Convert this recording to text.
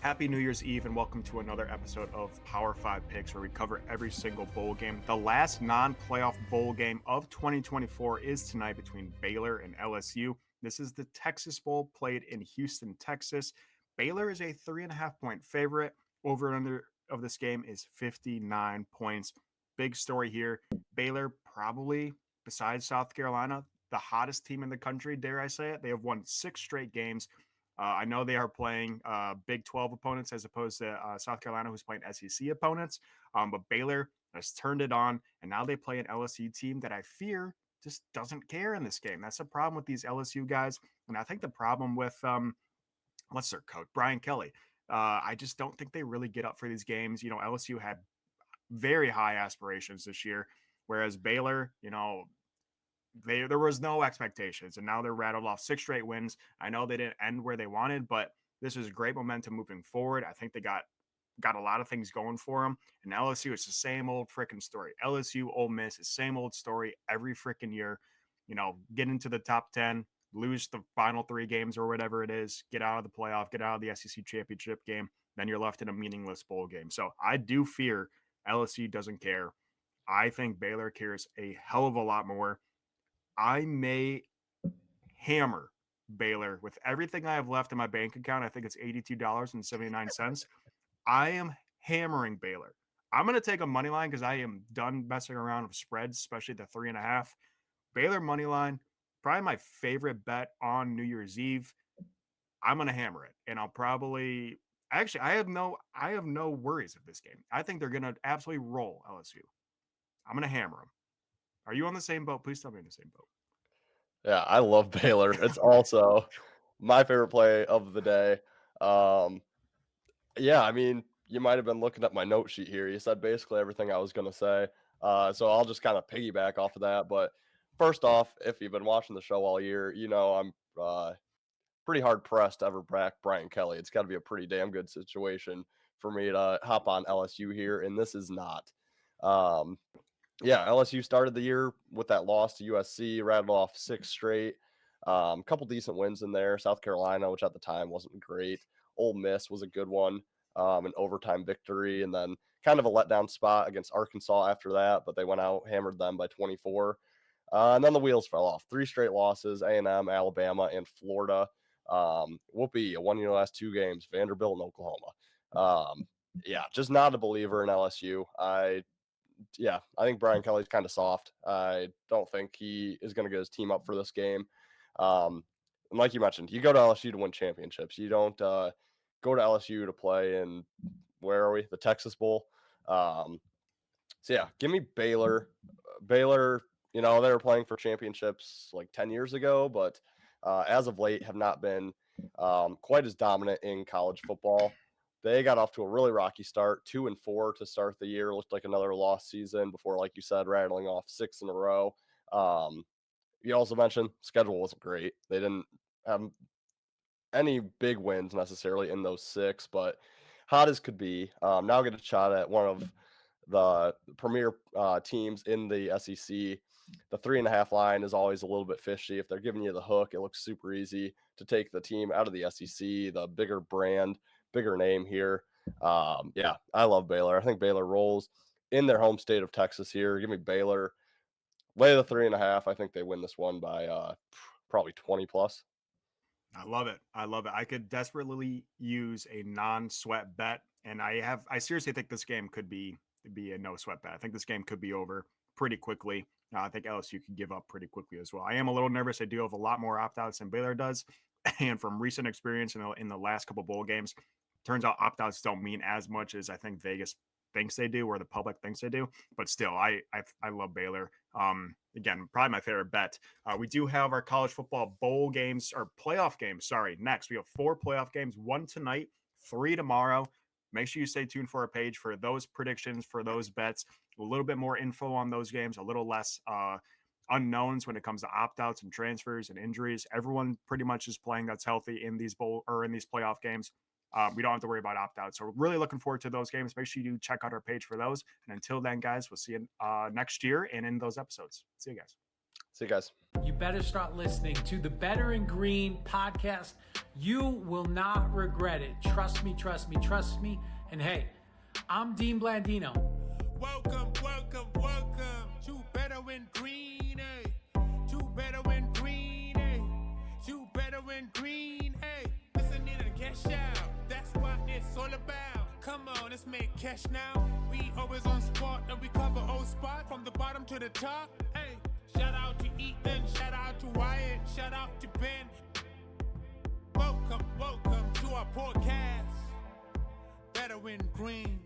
Happy New Year's Eve and welcome to another episode of Power 5 Picks where we cover every single bowl game. The last non-playoff bowl game of 2024 is tonight between Baylor and LSU. This is the Texas Bowl played in Houston, Texas. Baylor is a 3.5-point favorite. Over and under of this game is 59 points. Big story here. Baylor probably, besides South Carolina, the hottest team in the country, dare I say it. They have won 6 straight games. I know they are playing Big 12 opponents as opposed to South Carolina, who's playing SEC opponents. But Baylor has turned it on, and now they play an LSU team that I fear just doesn't care in this game. That's the problem with these LSU guys. And I think the problem with, what's their coach, Brian Kelly. I just don't think they really get up for these games. You know, LSU had very high aspirations this year, whereas Baylor, there was no expectations, and now they're rattled off 6 straight wins. I know they didn't end where they wanted, but this is great momentum moving forward. I think they got a lot of things going for them. And LSU, it's the same old freaking story. LSU, Ole Miss, is same old story every freaking year. Get into the top 10, lose the final 3 games or whatever it is, get out of the playoff, get out of the SEC championship game, then you're left in a meaningless bowl game. So I do fear LSU doesn't care. I think Baylor cares a hell of a lot more. I may hammer Baylor with everything I have left in my bank account. I think it's $82.79. I am hammering Baylor. I'm going to take a money line because I am done messing around with spreads, especially the 3.5. Baylor money line, probably my favorite bet on New Year's Eve. I'm going to hammer it, and I'll probably actually I have no worries of this game. I think they're going to absolutely roll LSU. I'm going to hammer them. Are you on the same boat? Please tell me you're in the same boat. Yeah, I love Baylor. It's also my favorite play of the day. Yeah, I mean, you might have been looking at my note sheet here. You said basically everything I was going to say. So I'll just kind of piggyback off of that. But first off, if you've been watching the show all year, I'm pretty hard pressed to ever back Brian Kelly. It's got to be a pretty damn good situation for me to hop on LSU here, and this is not. Yeah, LSU started the year with that loss to USC, rattled off 6 straight. Couple decent wins in there. South Carolina, which at the time wasn't great. Ole Miss was a good one, an overtime victory, and then kind of a letdown spot against Arkansas after that, but they went out, hammered them by 24. And then the wheels fell off. 3 straight losses, A&M, Alabama, and Florida. Whoopee, won your last 2 games, Vanderbilt and Oklahoma. Yeah, just not a believer in LSU. I think Brian Kelly's kind of soft. I don't think he is going to get his team up for this game. And like you mentioned, you go to LSU to win championships. You don't go to LSU to play in, where are we? The Texas Bowl. So yeah, give me Baylor. Baylor, they were playing for championships like 10 years ago, but as of late have not been quite as dominant in college football. They got off to a really rocky start, 2-4 to start the year. Looked like another lost season before, like you said, rattling off 6 in a row. You also mentioned schedule wasn't great. They didn't have any big wins necessarily in those 6, but hot as could be. Now get a shot at one of the premier teams in the SEC. The 3.5 line is always a little bit fishy. If they're giving you the hook, it looks super easy to take the team out of the SEC, the bigger brand, bigger name here. Yeah, I love Baylor. I think Baylor rolls in their home state of Texas here. Give me Baylor. Lay the 3.5. I think they win this one by probably 20 plus. I love it. I could desperately use a non-sweat bet, and I seriously think this game could be a no sweat bet. I think this game could be over pretty quickly. I think LSU could give up pretty quickly as well. I am a little nervous. I do have a lot more opt-outs than Baylor does, and from recent experience in the last couple bowl games, turns out opt-outs don't mean as much as I think Vegas thinks they do or the public thinks they do. But still, I love Baylor. Again, probably my favorite bet. We do have our college football bowl games or playoff games. Sorry, next we have 4 playoff games, 1 tonight, 3 tomorrow. Make sure you stay tuned for our page for those predictions, for those bets. A little bit more info on those games, a little less unknowns when it comes to opt-outs and transfers and injuries. Everyone pretty much is playing that's healthy in these playoff games. We don't have to worry about opt-outs. So we're really looking forward to those games. Make sure you do check out our page for those. And until then, guys, we'll see you next year and in those episodes. See you guys. See you guys. You better start listening to the Better in Green podcast You will not regret it. Trust me, trust me, trust me. And hey, I'm Dean Blandino. Welcome, welcome, welcome to Better Win Green, eh? To Better Win Green, eh? To Better Win Green, eh? Listen in and cash out. That's what it's all about. Come on, let's make cash now. We always on spot and we cover all spot from the bottom to the top. Hey, shout out to Ethan, shout out to Wyatt, shout out to Ben. Welcome, welcome to our podcast. Better Win Green.